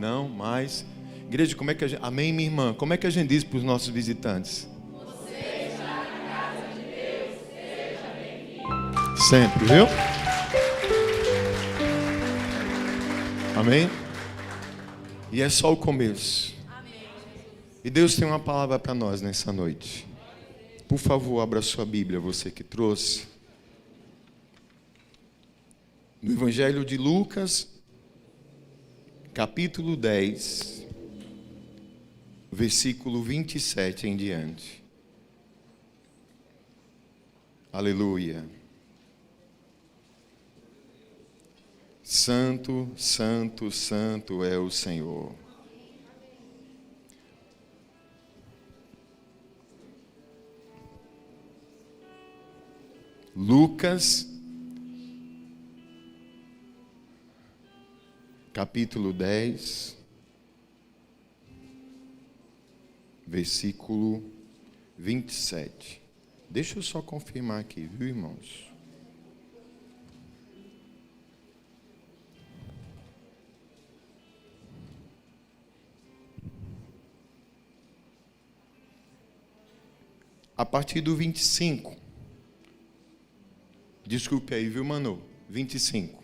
Não, mais. Igreja, como é que a gente... Amém, minha irmã? Como é que a gente diz para os nossos visitantes? Você está na casa de Deus, seja bem-vindo. Sempre, viu? Amém? E é só o começo. Amém. E Deus tem uma palavra para nós nessa noite. Por favor, abra sua Bíblia, você que trouxe. No Evangelho de Lucas, capítulo 10, versículo 27 em diante. Aleluia. Santo, santo, santo é o Senhor. Lucas, capítulo 10, versículo 27. Deixa eu só confirmar aqui, viu, irmãos? A partir do 25. Desculpe aí, viu, Manu? 25.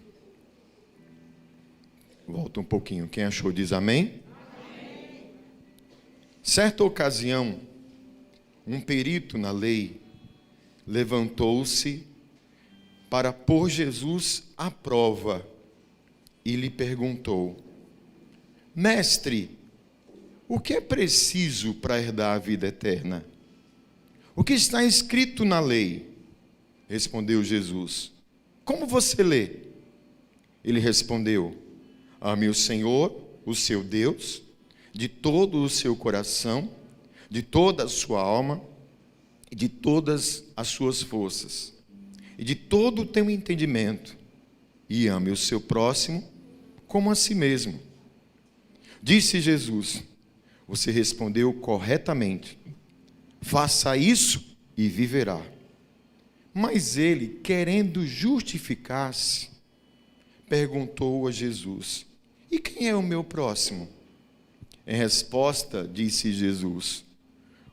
Volta um pouquinho. Quem achou diz amém? Amém. Certa ocasião, um perito na lei levantou-se para pôr Jesus à prova e lhe perguntou: Mestre, o que é preciso para herdar a vida eterna? O que está escrito na lei? Respondeu Jesus. Como você lê? Ele respondeu: ame o Senhor, o seu Deus, de todo o seu coração, de toda a sua alma, e de todas as suas forças, e de todo o teu entendimento, e ame o seu próximo como a si mesmo. Disse Jesus: você respondeu corretamente. Faça isso e viverá. Mas ele, querendo justificar-se, perguntou a Jesus: e quem é o meu próximo? Em resposta, disse Jesus: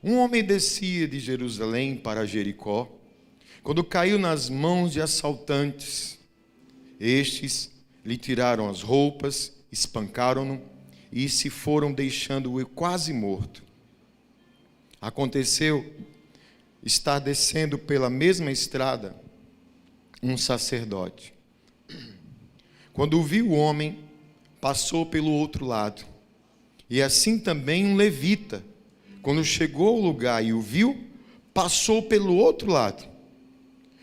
um homem descia de Jerusalém para Jericó, quando caiu nas mãos de assaltantes. Estes lhe tiraram as roupas, espancaram-no e se foram, deixando-o quase morto. Aconteceu estar descendo pela mesma estrada um sacerdote. Quando viu o homem, passou pelo outro lado. E assim também um levita, quando chegou ao lugar e o viu, passou pelo outro lado.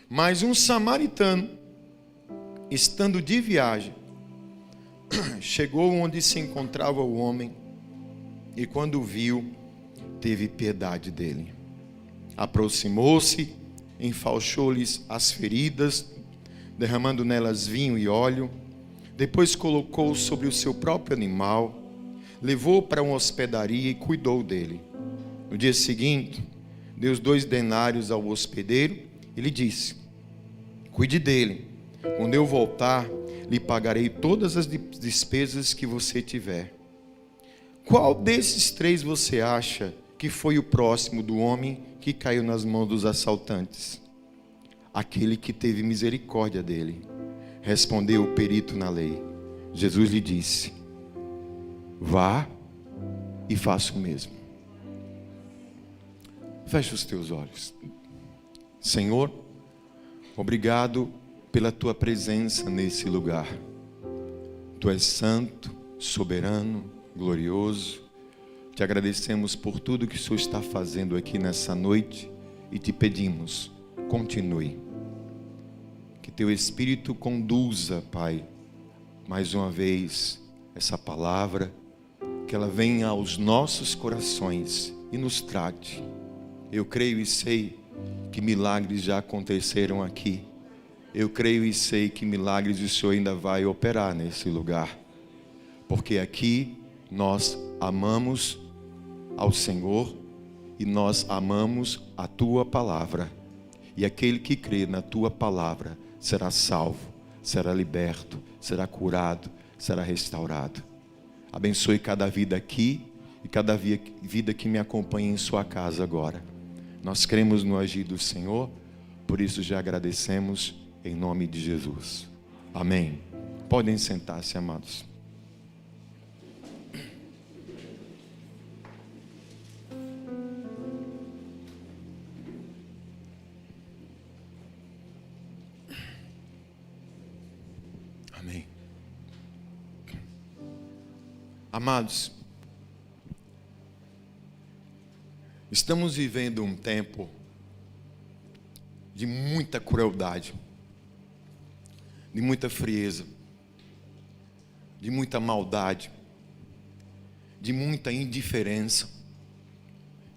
Mas um samaritano, estando de viagem, chegou onde se encontrava o homem e quando o viu, teve piedade dele. Aproximou-se, enfaixou-lhes as feridas, derramando nelas vinho e óleo. Depois colocou sobre o seu próprio animal, levou-o para uma hospedaria e cuidou dele. No dia seguinte, deu 2 denários ao hospedeiro e lhe disse: cuide dele. Quando eu voltar, lhe pagarei todas as despesas que você tiver. Qual desses 3 você acha que foi o próximo do homem que caiu nas mãos dos assaltantes? Aquele que teve misericórdia dele. Respondeu o perito na lei. Jesus lhe disse: vá e faça o mesmo. Feche os teus olhos. Senhor, obrigado pela tua presença nesse lugar. Tu és santo, soberano, glorioso. Te agradecemos por tudo que o Senhor está fazendo aqui nessa noite e te pedimos, continue. Que teu Espírito conduza, Pai, mais uma vez essa palavra, que ela venha aos nossos corações e nos trate. Eu creio e sei que milagres já aconteceram aqui. Eu creio e sei que milagres o Senhor ainda vai operar nesse lugar. Porque aqui nós amamos ao Senhor e nós amamos a tua palavra. E aquele que crê na tua palavra será salvo, será liberto, será curado, será restaurado. Abençoe cada vida aqui e cada vida que me acompanha em sua casa agora. Nós cremos no agir do Senhor, por isso já agradecemos em nome de Jesus. Amém. Podem sentar-se, amados. Amém. Amados, estamos vivendo um tempo de muita crueldade, de muita frieza, de muita maldade, de muita indiferença,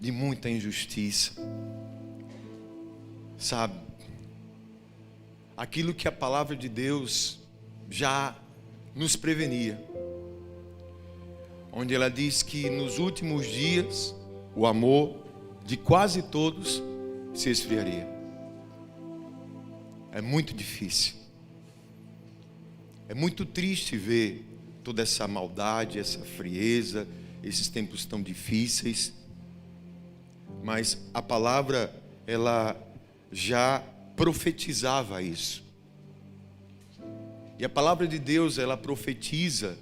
de muita injustiça. Sabe, aquilo que a palavra de Deus já nos prevenia, onde ela diz que nos últimos dias o amor de quase todos se esfriaria. É muito difícil, é muito triste ver toda essa maldade, essa frieza, esses tempos tão difíceis, mas a palavra, ela já profetizava isso. E a palavra de Deus, ela profetiza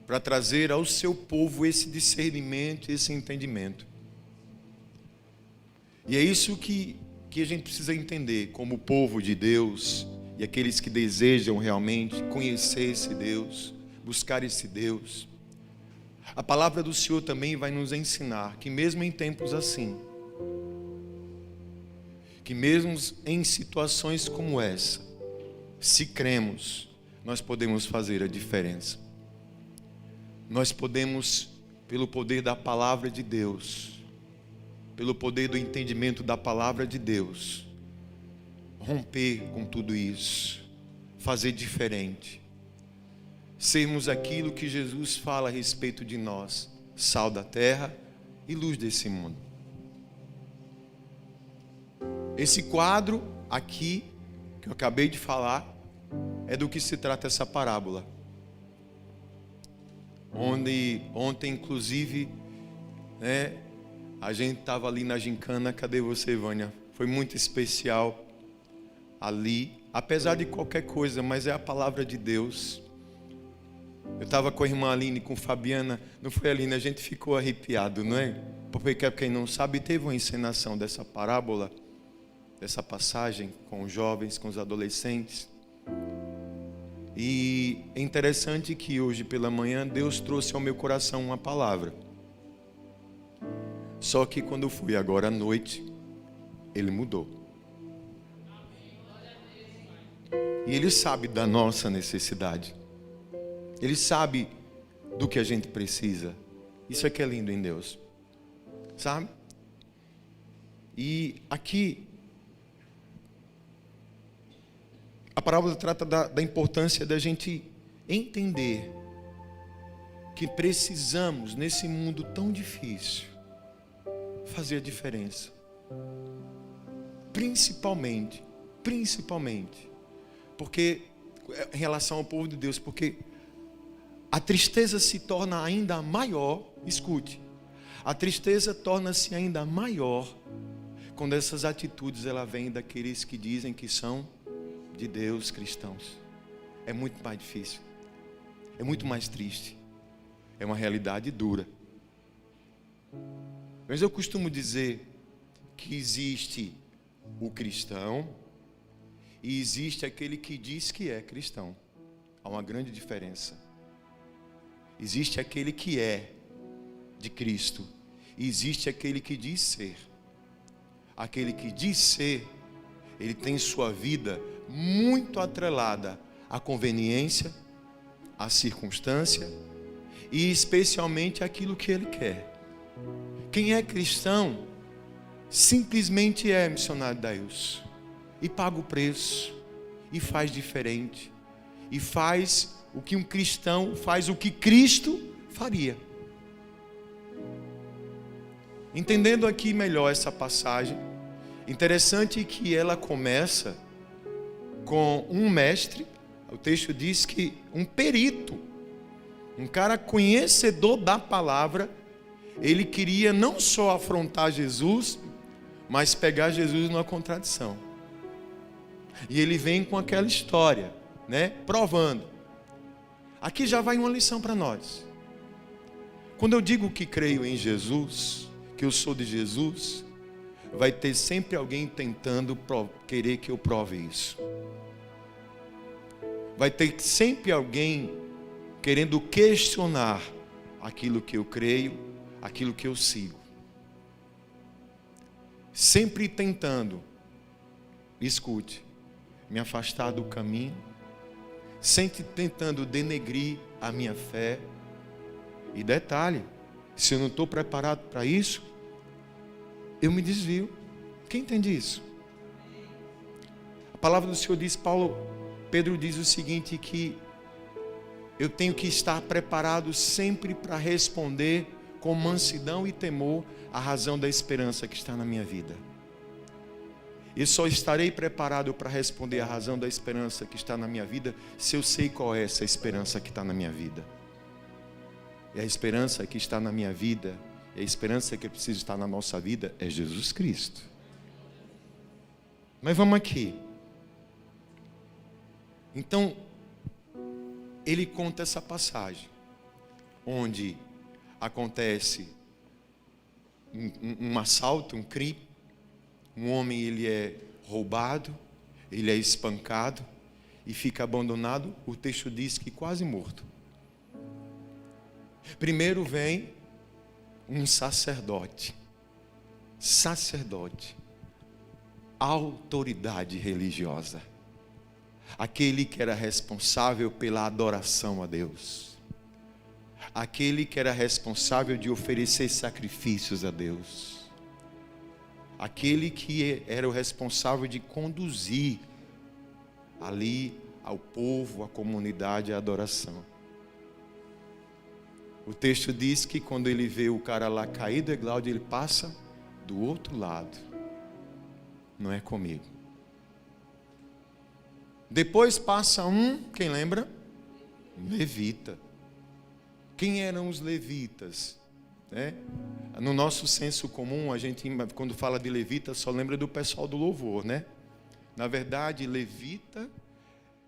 para trazer ao seu povo esse discernimento, esse entendimento. E é isso que a gente precisa entender como povo de Deus e aqueles que desejam realmente conhecer esse Deus, buscar esse Deus. A palavra do Senhor também vai nos ensinar que mesmo em tempos assim, que mesmo em situações como essa, se cremos, nós podemos fazer a diferença. Nós podemos, pelo poder da palavra de Deus, pelo poder do entendimento da palavra de Deus, romper com tudo isso, fazer diferente, sermos aquilo que Jesus fala a respeito de nós, sal da terra e luz desse mundo. Esse quadro aqui, que eu acabei de falar, é do que se trata essa parábola. Onde ontem, inclusive, a gente estava ali na gincana. Cadê você, Vânia? Foi muito especial ali, apesar de qualquer coisa, mas é a palavra de Deus. Eu estava com a irmã Aline, com Fabiana. Não foi, Aline? A gente ficou arrepiado, não é? Porque quem não sabe, teve uma encenação dessa parábola, dessa passagem com os jovens, com os adolescentes. E é interessante que hoje pela manhã Deus trouxe ao meu coração uma palavra. Só que quando eu fui agora à noite, Ele mudou. E Ele sabe da nossa necessidade. Ele sabe do que a gente precisa. Isso é que é lindo em Deus, sabe? E aqui a parábola trata da importância da gente entender que precisamos, nesse mundo tão difícil, fazer a diferença. Principalmente, porque em relação ao povo de Deus, porque a tristeza se torna ainda maior. Escute, a tristeza torna-se ainda maior quando essas atitudes ela vêm daqueles que dizem que são de Deus, cristãos. É muito mais difícil, é muito mais triste, é uma realidade dura. Mas eu costumo dizer que existe o cristão e existe aquele que diz que é cristão. Há uma grande diferença. Existe aquele que é de Cristo e existe aquele que diz ser. Aquele que diz ser, ele tem sua vida muito atrelada à conveniência, à circunstância e especialmente àquilo que ele quer. Quem é cristão simplesmente é missionário de Deus e paga o preço e faz diferente e faz o que um cristão faz, o que Cristo faria. Entendendo aqui melhor essa passagem, interessante que ela começa com um mestre. O texto diz que um perito Um cara conhecedor da palavra. Ele queria não só afrontar Jesus, mas pegar Jesus numa contradição. E ele vem com aquela história, né? Provando. Aqui já vai uma lição para nós. Quando eu digo que creio em Jesus, que eu sou de Jesus, vai ter sempre alguém tentando querer que eu prove isso. Vai ter sempre alguém querendo questionar aquilo que eu creio, aquilo que eu sigo. Sempre tentando, escute, me afastar do caminho, sempre tentando denegrir a minha fé. E detalhe, se eu não estou preparado para isso, eu me desvio. Quem entende isso? A palavra do Senhor diz, Pedro diz o seguinte, que eu tenho que estar preparado sempre para responder com mansidão e temor a razão da esperança que está na minha vida. E só estarei preparado para responder a razão da esperança que está na minha vida se eu sei qual é essa esperança que está na minha vida. E a esperança que está na minha vida, e a esperança que precisa estar na nossa vida é Jesus Cristo. Mas vamos aqui. Então, ele conta essa passagem, onde acontece um assalto, um crime. Um homem, ele é roubado, ele é espancado e fica abandonado. O texto diz que quase morto. Primeiro vem um sacerdote, autoridade religiosa, aquele que era responsável pela adoração a Deus, aquele que era responsável de oferecer sacrifícios a Deus, aquele que era o responsável de conduzir ali ao povo, à comunidade, a adoração. O texto diz que quando ele vê o cara lá caído, Egláudio, ele passa do outro lado. Não é comigo. Depois passa quem lembra? Levita. Quem eram os levitas? No nosso senso comum, a gente, quando fala de levita, só lembra do pessoal do louvor, né? Na verdade, levita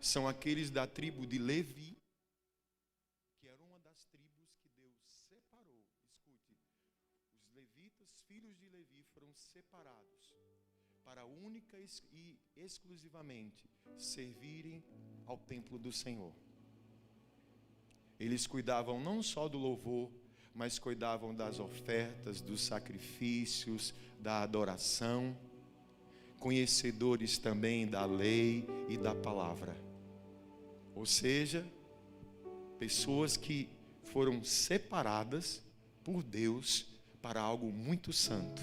são aqueles da tribo de Levi, que era uma das tribos que Deus separou. Escute, os levitas, filhos de Levi, foram separados para única e exclusivamente servirem ao templo do Senhor. Eles cuidavam não só do louvor, mas cuidavam das ofertas, dos sacrifícios, da adoração, conhecedores também da lei e da palavra. Ou seja, pessoas que foram separadas por Deus para algo muito santo.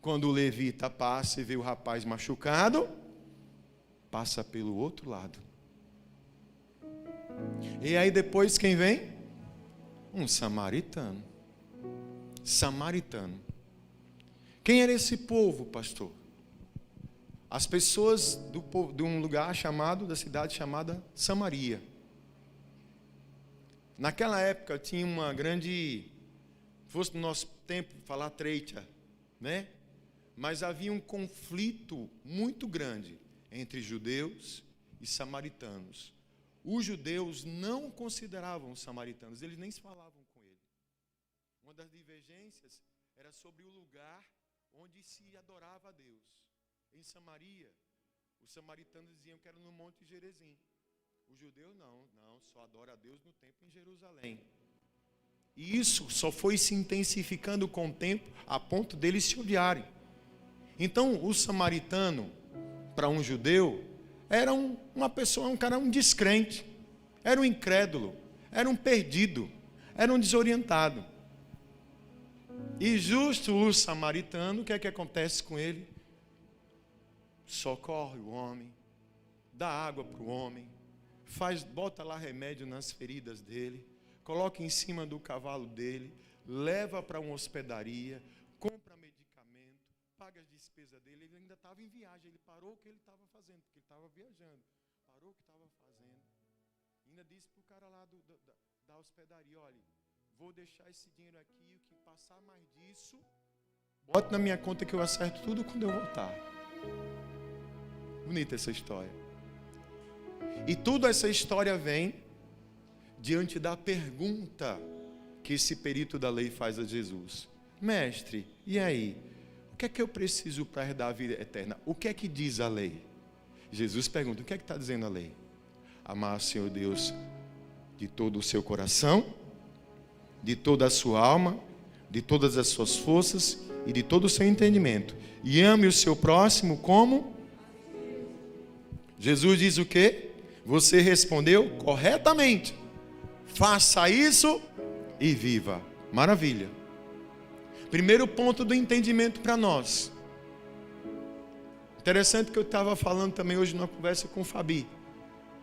Quando o levita passa e vê o rapaz machucado, passa pelo outro lado. E aí depois quem vem? Um samaritano. Samaritano. Quem era esse povo, pastor? As pessoas de um lugar chamado, da cidade chamada Samaria. Naquela época tinha uma grande, fosse no nosso tempo falar treita, né? Mas havia um conflito muito grande entre judeus e samaritanos. Os judeus não consideravam os samaritanos, eles nem se falavam com ele. Uma das divergências era sobre o lugar onde se adorava a Deus. Em Samaria, os samaritanos diziam que era no Monte Gerizim. Os judeus não, só adora a Deus no templo em Jerusalém. E isso só foi se intensificando com o tempo, a ponto deles se odiarem. Então, o samaritano, para um judeu, era uma pessoa, um cara, um descrente, era um incrédulo, era um perdido, era um desorientado. E justo o samaritano, o que é que acontece com ele? Socorre o homem, dá água para o homem, bota lá remédio nas feridas dele, coloca em cima do cavalo dele, leva para uma hospedaria, compra medicamento, paga as despesas dele. Ele ainda estava em viagem, ele parou o que ele estava fazendo, porque ele estava viajando, parou o que estava fazendo, ainda disse para o cara lá da hospedaria, olha, vou deixar esse dinheiro aqui, o que passar mais disso, bota na minha conta que eu acerto tudo quando eu voltar. Bonita essa história. E toda essa história vem diante da pergunta que esse perito da lei faz a Jesus. Mestre, e aí? O que é que eu preciso para herdar a vida eterna? O que é que diz a lei? Jesus pergunta, o que é que está dizendo a lei? Amar o Senhor Deus de todo o seu coração, de toda a sua alma, de todas as suas forças e de todo o seu entendimento. E ame o seu próximo como? Jesus diz o quê? Você respondeu corretamente. Faça isso e viva. Maravilha. Primeiro ponto do entendimento para nós. Interessante que eu estava falando também hoje numa conversa com o Fabi.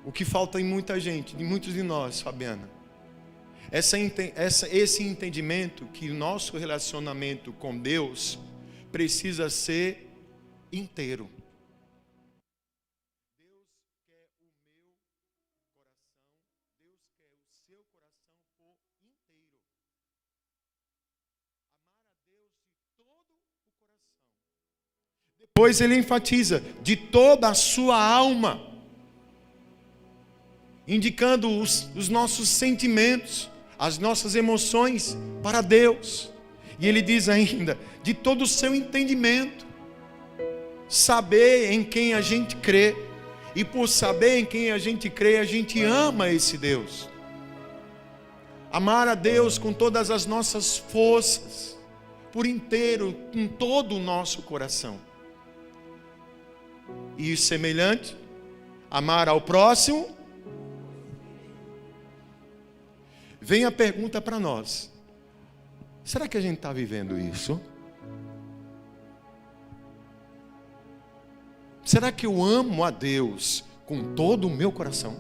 O que falta em muita gente, em muitos de nós, Fabiana. Esse entendimento que o nosso relacionamento com Deus precisa ser inteiro. Deus quer o meu coração, Deus quer o seu coração por inteiro. Amar a Deus de todo o coração. Depois ele enfatiza, de toda a sua alma, indicando os nossos sentimentos, as nossas emoções para Deus. E ele diz ainda, de todo o seu entendimento, saber em quem a gente crê, e por saber em quem a gente crê, a gente ama esse Deus. Amar a Deus com todas as nossas forças, por inteiro, com todo o nosso coração. E semelhante, amar ao próximo. Vem a pergunta para nós. Será que a gente está vivendo isso? Será que eu amo a Deus com todo o meu coração?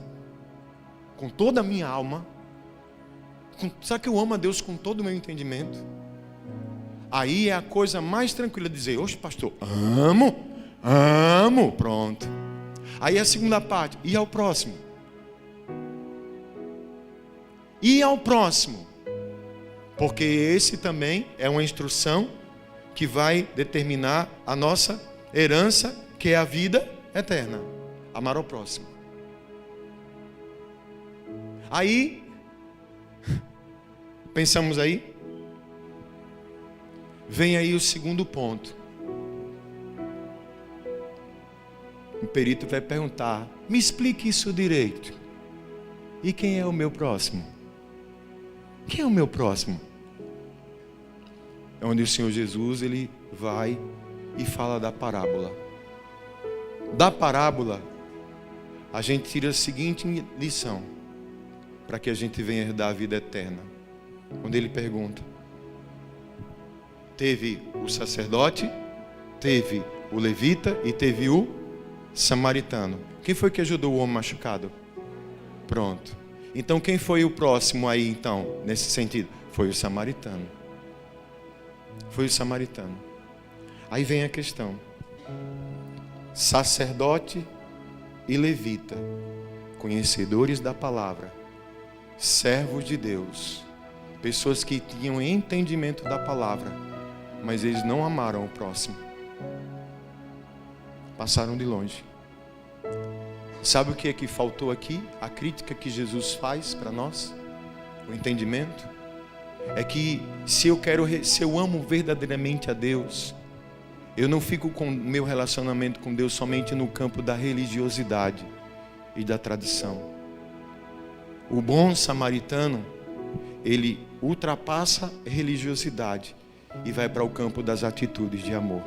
Com toda a minha alma? Será que eu amo a Deus com todo o meu entendimento? Aí é a coisa mais tranquila dizer, oxe pastor, amo, pronto. Aí a segunda parte, e ao próximo? E ao próximo, porque esse também é uma instrução que vai determinar a nossa herança, que é a vida eterna. Amar ao próximo. Aí, pensamos aí? Vem aí o segundo ponto. O perito vai perguntar, me explique isso direito. E quem é o meu próximo? Quem é o meu próximo? É onde o Senhor Jesus ele vai e fala da parábola. Da parábola, a gente tira a seguinte lição, para que a gente venha herdar a vida eterna. Quando ele pergunta, teve o sacerdote, teve o levita e teve o samaritano. Quem foi que ajudou o homem machucado? Pronto. Então quem foi o próximo aí então, nesse sentido? Foi o samaritano. Foi o samaritano. Aí vem a questão. Sacerdote e levita, conhecedores da palavra, servos de Deus, pessoas que tinham entendimento da palavra, mas eles não amaram o próximo. Passaram de longe. Sabe o que é que faltou aqui? A crítica que Jesus faz para nós, o entendimento, é que se eu amo verdadeiramente a Deus, eu não fico com meu relacionamento com Deus somente no campo da religiosidade e da tradição. O bom samaritano, ele ultrapassa a religiosidade e vai para o campo das atitudes de amor.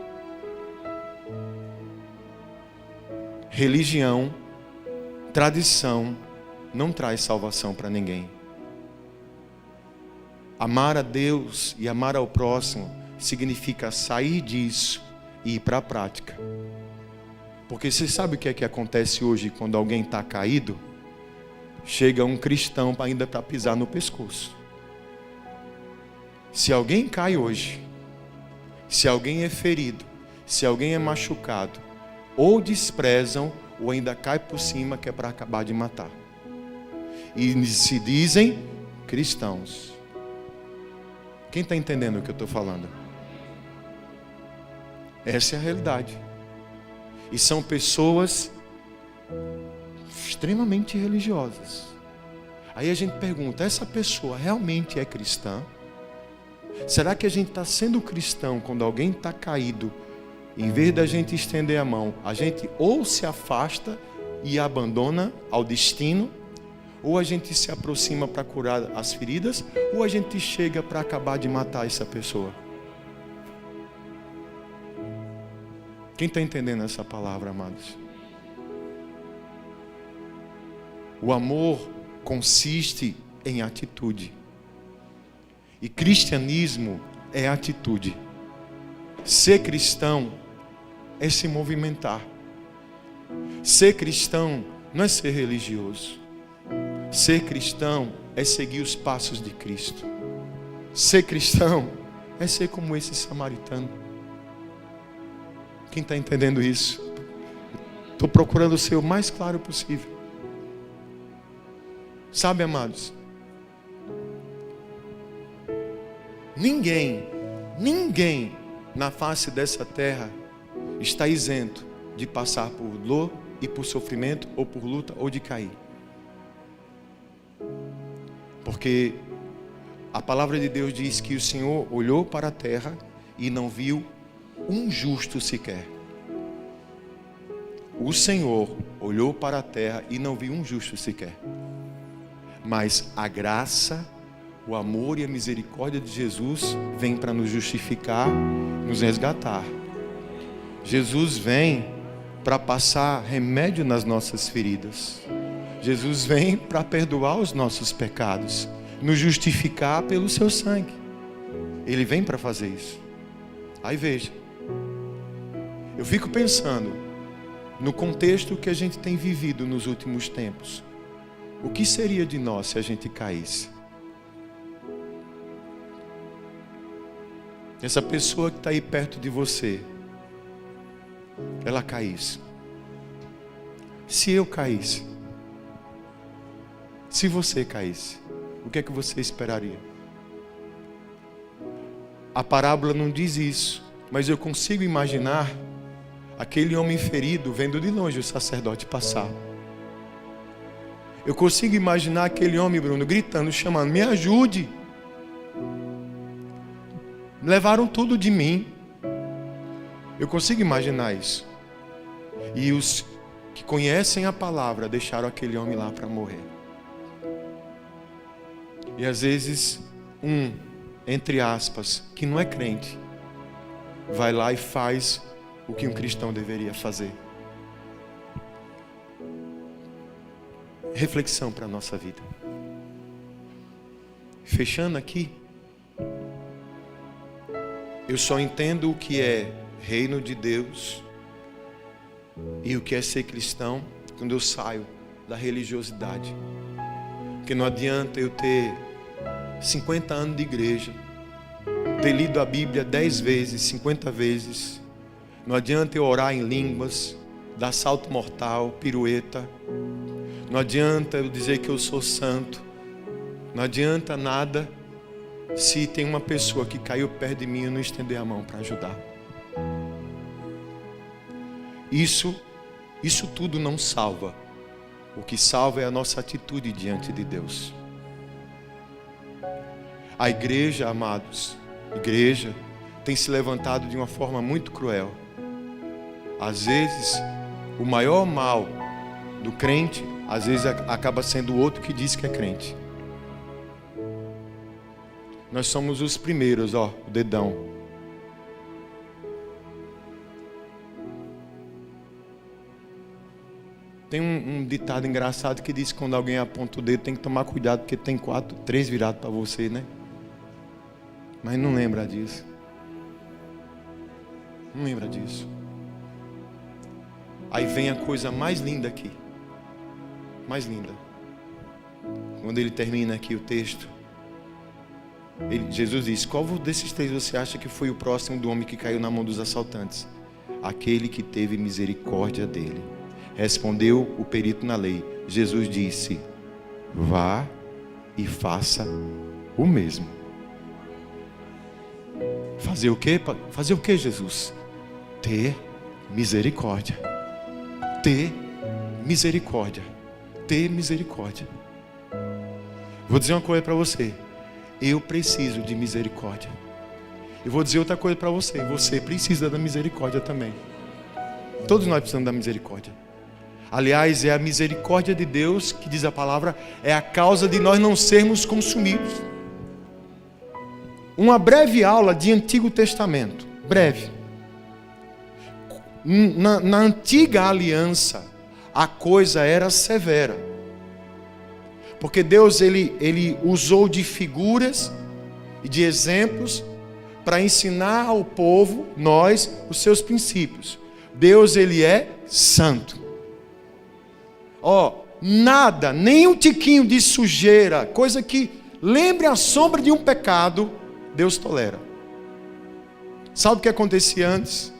Religião, tradição não traz salvação para ninguém. Amar a Deus e amar ao próximo significa sair disso e ir para a prática. Porque você sabe o que é que acontece hoje quando alguém está caído? Chega um cristão ainda para pisar no pescoço. Se alguém cai hoje, se alguém é ferido, se alguém é machucado, ou desprezam ou ainda cai por cima que é para acabar de matar. e se dizem cristãos. Quem está entendendo o que eu estou falando? Essa é a realidade. E são pessoas extremamente religiosas. Aí a gente pergunta, essa pessoa realmente é cristã? Será que a gente está sendo cristão quando alguém está caído? Em vez da gente estender a mão, a gente ou se afasta e abandona ao destino, ou a gente se aproxima para curar as feridas, ou a gente chega para acabar de matar essa pessoa. Quem está entendendo essa palavra, amados? O amor consiste em atitude. E cristianismo é atitude. Ser cristão é se movimentar. Ser cristão não é ser religioso. Ser cristão é seguir os passos de Cristo. Ser cristão é ser como esse samaritano. Quem está entendendo isso? Estou procurando ser o mais claro possível. Sabe, amados? Ninguém na face dessa terra está isento de passar por dor e por sofrimento, ou por luta, ou de cair. Porque a palavra de Deus diz que o Senhor olhou para a terra e não viu um justo sequer. O Senhor olhou para a terra e não viu um justo sequer. Mas a graça, o amor e a misericórdia de Jesus vem para nos justificar, nos resgatar. Jesus vem para passar remédio nas nossas feridas. Jesus vem para perdoar os nossos pecados, nos justificar pelo seu sangue. Ele vem para fazer isso. Aí veja, eu fico pensando no contexto que a gente tem vivido nos últimos tempos. O que seria de nós se a gente caísse? Essa pessoa que está aí perto de você, ela caísse. Se eu caísse, se você caísse, o que é que você esperaria? A parábola não diz isso, mas eu consigo imaginar aquele homem ferido vendo de longe o sacerdote passar. Eu consigo imaginar aquele homem, Bruno, gritando, chamando, me ajude. Levaram tudo de mim. Eu consigo imaginar isso. E os que conhecem a palavra deixaram aquele homem lá para morrer. E às vezes, entre aspas, que não é crente, vai lá e faz o que um cristão deveria fazer. Reflexão para a nossa vida. Fechando aqui, eu só entendo o que é reino de Deus e o que é ser cristão quando eu saio da religiosidade. Porque não adianta eu ter 50 anos de igreja, ter lido a Bíblia 10 vezes, 50 vezes. Não adianta eu orar em línguas, dar salto mortal, pirueta. Não adianta eu dizer que eu sou santo. Não adianta nada se tem uma pessoa que caiu perto de mim e eu não estender a mão para ajudar. Isso tudo não salva. O que salva é a nossa atitude diante de Deus. A igreja, amados, tem se levantado de uma forma muito cruel. Às vezes, o maior mal do crente, às vezes acaba sendo o outro que diz que é crente. Nós somos os primeiros, o dedão. Tem um ditado engraçado que diz que quando alguém aponta o dedo tem que tomar cuidado porque tem 3 virados para você, né? Mas não lembra disso. Não lembra disso. Aí vem a coisa mais linda aqui. Mais linda. Quando ele termina aqui o texto, Jesus diz, qual desses 3 você acha que foi o próximo do homem que caiu na mão dos assaltantes? Aquele que teve misericórdia dele. Respondeu o perito na lei. Jesus disse, vá e faça o mesmo. Fazer o quê? Fazer o quê, Jesus? Ter misericórdia. Ter misericórdia. Ter misericórdia. Vou dizer uma coisa para você. Eu preciso de misericórdia. E vou dizer outra coisa para você. Você precisa da misericórdia também. Todos nós precisamos da misericórdia. Aliás, é a misericórdia de Deus, que diz a palavra, é a causa de nós não sermos consumidos. Uma breve aula de Antigo Testamento. Breve. Na antiga aliança, a coisa era severa. Porque Deus ele usou de figuras e de exemplos para ensinar ao povo, nós, os seus princípios. Deus, ele é santo. Nada, nem um tiquinho de sujeira, coisa que lembre a sombra de um pecado, Deus tolera. Sabe o que acontecia antes?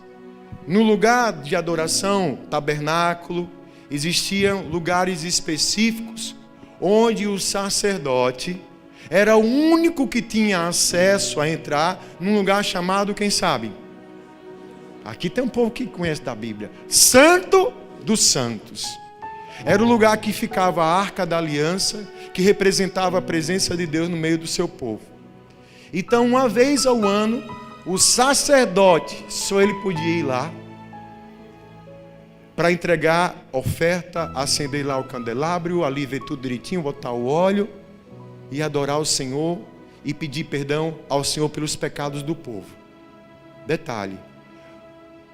No lugar de adoração, tabernáculo, existiam lugares específicos onde o sacerdote era o único que tinha acesso a entrar num lugar chamado, quem sabe? Aqui tem um povo que conhece da Bíblia. Santo dos Santos. Era o lugar que ficava a Arca da Aliança, que representava a presença de Deus no meio do seu povo. Então, uma vez ao ano, o sacerdote, só ele podia ir lá para entregar oferta, acender lá o candelabro, ali ver tudo direitinho, botar o óleo e adorar o Senhor e pedir perdão ao Senhor pelos pecados do povo. Detalhe,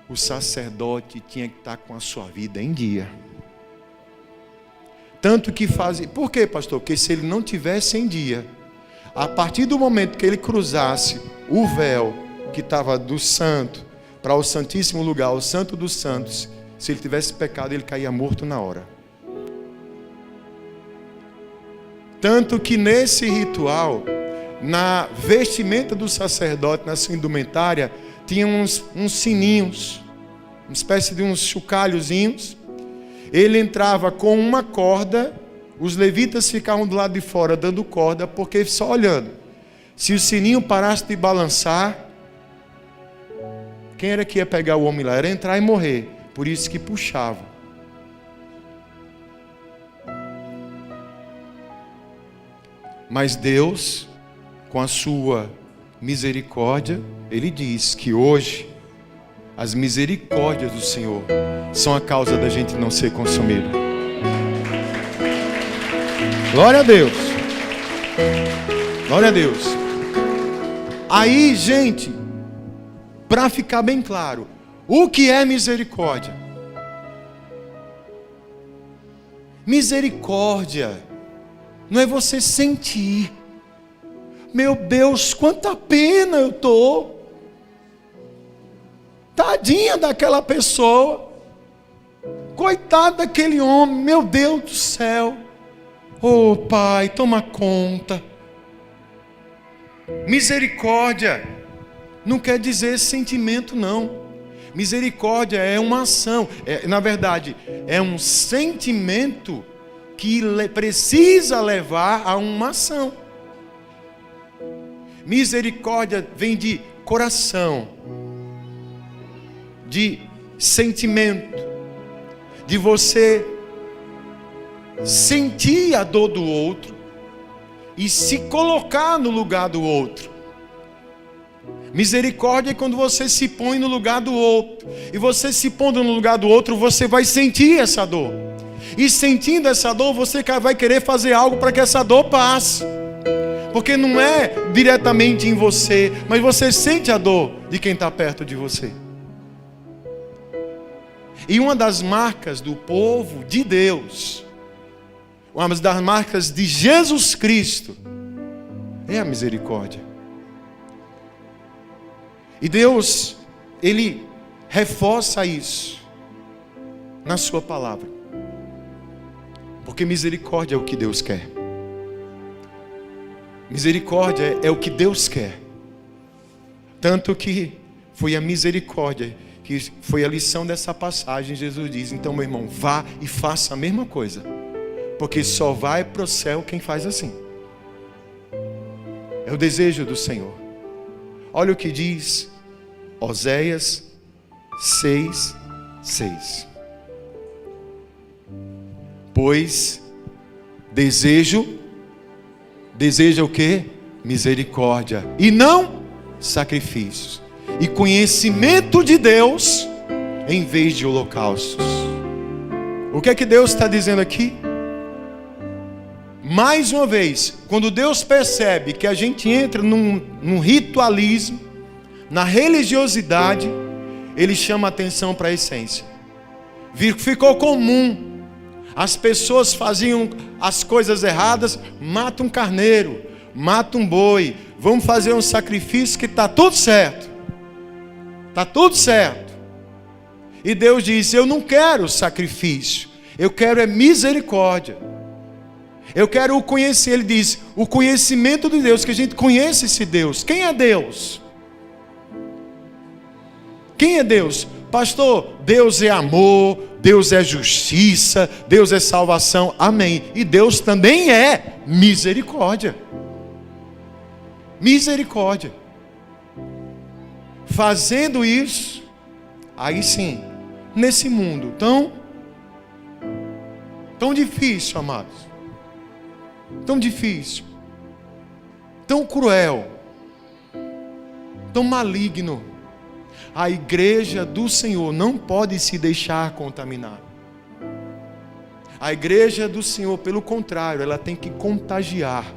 o sacerdote tinha que estar com a sua vida em dia. Tanto que fazia... Por quê, pastor? Porque se ele não tivesse em dia, a partir do momento que ele cruzasse o véu que estava do santo para o santíssimo lugar, o santo dos santos, se ele tivesse pecado, ele caía morto na hora. Tanto que nesse ritual, na vestimenta do sacerdote, na sua indumentária, tinha uns sininhos, uma espécie de uns chocalhozinhos. Ele entrava com uma corda, os levitas ficavam do lado de fora dando corda, porque só olhando. Se o sininho parasse de balançar, quem era que ia pegar o homem lá? Era entrar e morrer. Por isso que puxava. Mas Deus, com a sua misericórdia, Ele diz que hoje as misericórdias do Senhor são a causa da gente não ser consumido. Glória a Deus. Glória a Deus. Aí, gente, para ficar bem claro, o que é misericórdia? Misericórdia não é você sentir, meu Deus, quanta pena eu estou, tadinha daquela pessoa, coitado daquele homem, meu Deus do céu, oh Pai, toma conta. Misericórdia não quer dizer sentimento, não. Misericórdia é uma ação, na verdade, é um sentimento que precisa levar a uma ação. Misericórdia vem de coração, de sentimento, de você sentir a dor do outro e se colocar no lugar do outro. Misericórdia é quando você se põe no lugar do outro. E você se pondo no lugar do outro, você vai sentir essa dor. E sentindo essa dor, você vai querer fazer algo para que essa dor passe. Porque não é diretamente em você, mas você sente a dor de quem está perto de você. E uma das marcas do povo de Deus, uma das marcas de Jesus Cristo, é a misericórdia. E Deus, Ele reforça isso na sua palavra. Porque misericórdia é o que Deus quer. Misericórdia é o que Deus quer. Tanto que foi a misericórdia que foi a lição dessa passagem. Jesus diz, então meu irmão, vá e faça a mesma coisa. Porque só vai para o céu quem faz assim. É o desejo do Senhor. Olha o que diz Oséias 6:6. Pois deseja o quê? Misericórdia e não sacrifícios, e conhecimento de Deus em vez de holocaustos. O que é que Deus está dizendo aqui? Mais uma vez, quando Deus percebe que a gente entra num ritualismo, na religiosidade, Ele chama a atenção para a essência. Ficou comum. As pessoas faziam as coisas erradas, mata um carneiro, mata um boi, vamos fazer um sacrifício que está tudo certo. Está tudo certo. E Deus diz, eu não quero sacrifício, eu quero é misericórdia. Eu quero o conhecer, Ele diz, o conhecimento de Deus, que a gente conhece esse Deus. Quem é Deus? Quem é Deus? Pastor, Deus é amor, Deus é justiça, Deus é salvação, amém. E Deus também é misericórdia. Misericórdia. Fazendo isso, aí sim, nesse mundo tão difícil, amados, tão difícil, tão cruel, tão maligno, a igreja do Senhor não pode se deixar contaminar. A igreja do Senhor, pelo contrário, ela tem que contagiar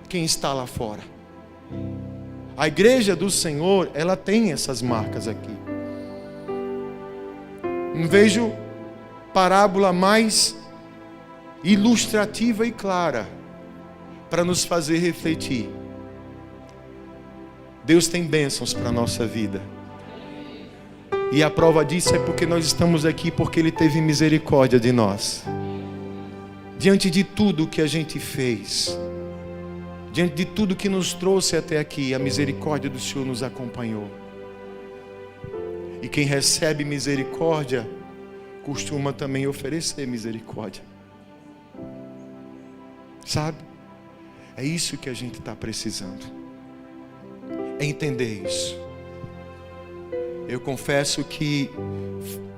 quem está lá fora. A igreja do Senhor, ela tem essas marcas aqui. Não vejo parábola mais ilustrativa e clara para nos fazer refletir. Deus tem bênçãos para a nossa vida. E a prova disso é porque nós estamos aqui, porque Ele teve misericórdia de nós. Diante de tudo que a gente fez, diante de tudo que nos trouxe até aqui, a misericórdia do Senhor nos acompanhou. E quem recebe misericórdia, costuma também oferecer misericórdia. Sabe? É isso que a gente está precisando. É entender isso. Eu confesso que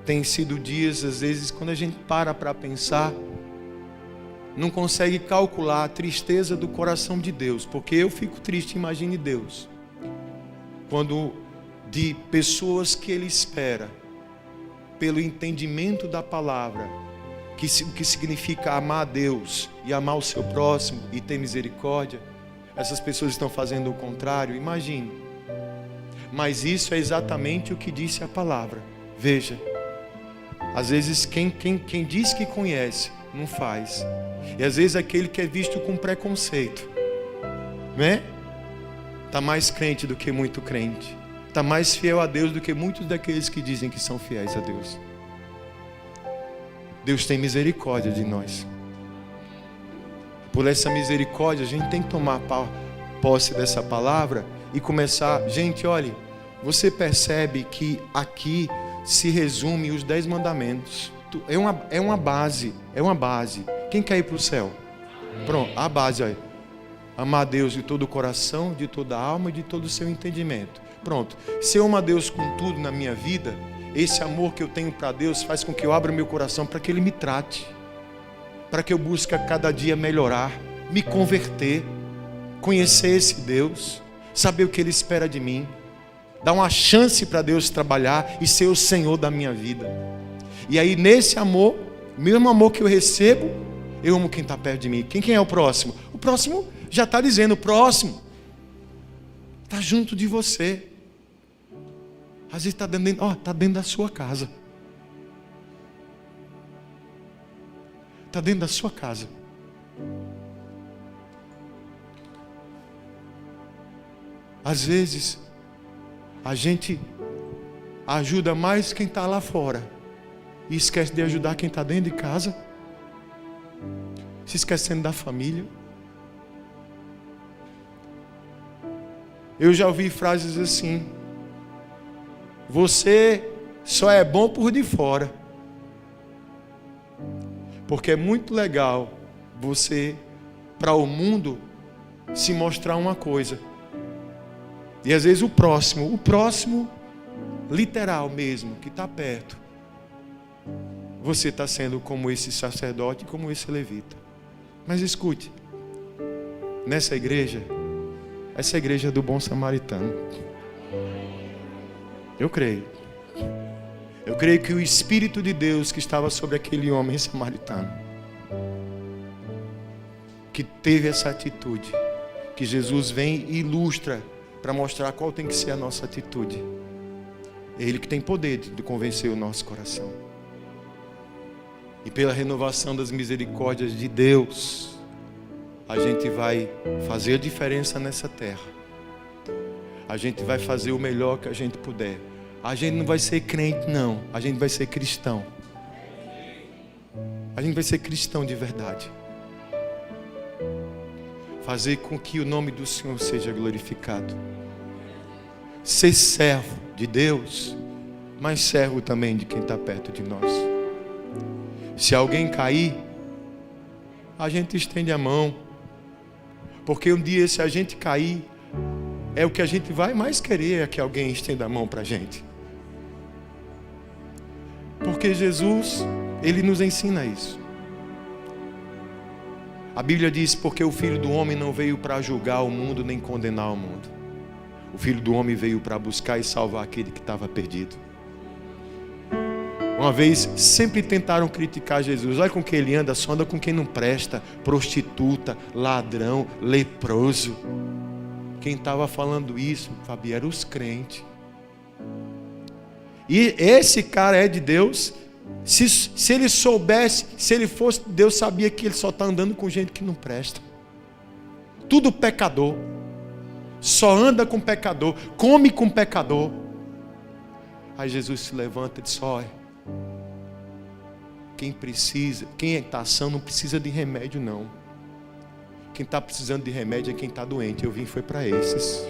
tem sido dias, às vezes, quando a gente para pensar, não consegue calcular a tristeza do coração de Deus, porque eu fico triste, imagine Deus, quando de pessoas que Ele espera, pelo entendimento da palavra, que significa amar a Deus e amar o seu próximo e ter misericórdia, essas pessoas estão fazendo o contrário, imagine. Mas isso é exatamente o que disse a palavra. Veja, às vezes quem diz que conhece, não faz. E às vezes aquele que é visto com preconceito, né? Está mais crente do que muito crente. Está mais fiel a Deus do que muitos daqueles que dizem que são fiéis a Deus. Deus tem misericórdia de nós. Por essa misericórdia, a gente tem que tomar posse dessa palavra e começar. Gente, olhe, você percebe que aqui se resume os 10 mandamentos. É uma base. Quem quer ir para o céu? Pronto, a base aí. Amar a Deus de todo o coração, de toda a alma e de todo o seu entendimento. Pronto. Se eu amo a Deus com tudo na minha vida, esse amor que eu tenho para Deus faz com que eu abra meu coração para que Ele me trate, para que eu busque a cada dia melhorar, me converter, conhecer esse Deus, saber o que Ele espera de mim, dar uma chance para Deus trabalhar e ser o Senhor da minha vida. E aí nesse amor, o mesmo amor que eu recebo, eu amo quem está perto de mim. Quem é o próximo? O próximo já está dizendo, o próximo está junto de você. Às vezes está dentro da sua casa. Está dentro da sua casa. Às vezes, a gente ajuda mais quem está lá fora e esquece de ajudar quem está dentro de casa, se esquecendo da família. Eu já ouvi frases assim: você só é bom por de fora. Porque é muito legal você, para o mundo, se mostrar uma coisa. E às vezes o próximo, literal mesmo, que está perto, você está sendo como esse sacerdote, como esse levita. Mas escute, nessa igreja, essa igreja é do bom samaritano. Eu creio que o Espírito de Deus que estava sobre aquele homem samaritano, que teve essa atitude, que Jesus vem e ilustra para mostrar qual tem que ser a nossa atitude. É Ele que tem poder de convencer o nosso coração. E pela renovação das misericórdias de Deus, a gente vai fazer a diferença nessa terra. A gente vai fazer o melhor que a gente puder. A gente não vai ser crente, não. A gente vai ser cristão. A gente vai ser cristão de verdade. Fazer com que o nome do Senhor seja glorificado. Ser servo de Deus, mas servo também de quem está perto de nós. Se alguém cair, a gente estende a mão. Porque um dia, se a gente cair, é o que a gente vai mais querer, é que alguém estenda a mão para a gente. Porque Jesus, Ele nos ensina isso. A Bíblia diz, porque o Filho do Homem não veio para julgar o mundo, nem condenar o mundo. O Filho do Homem veio para buscar e salvar aquele que estava perdido. Uma vez, sempre tentaram criticar Jesus. Olha com quem ele anda, só anda com quem não presta. Prostituta, ladrão, leproso. Quem estava falando isso, Fabi, eram os crentes. E esse cara é de Deus. Se ele soubesse, se ele fosse de Deus, sabia que ele só está andando com gente que não presta. Tudo pecador. Só anda com pecador, come com pecador. Aí Jesus se levanta e diz, olha, quem está sã não precisa de remédio não. Quem está precisando de remédio é quem está doente. Eu vim foi para esses.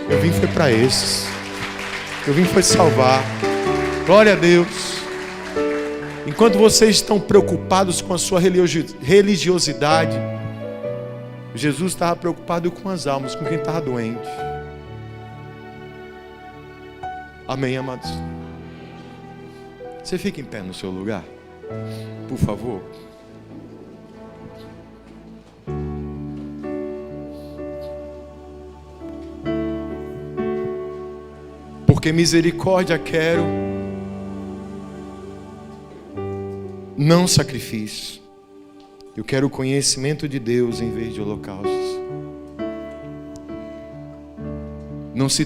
Eu vim foi para esses. Eu vim foi salvar. Glória a Deus. Enquanto vocês estão preocupados com a sua religiosidade, Jesus estava preocupado com as almas, com quem estava doente. Amém, amados? Você fica em pé no seu lugar, por favor. Porque misericórdia quero, não sacrifício. Eu quero o conhecimento de Deus em vez de holocaustos. Não se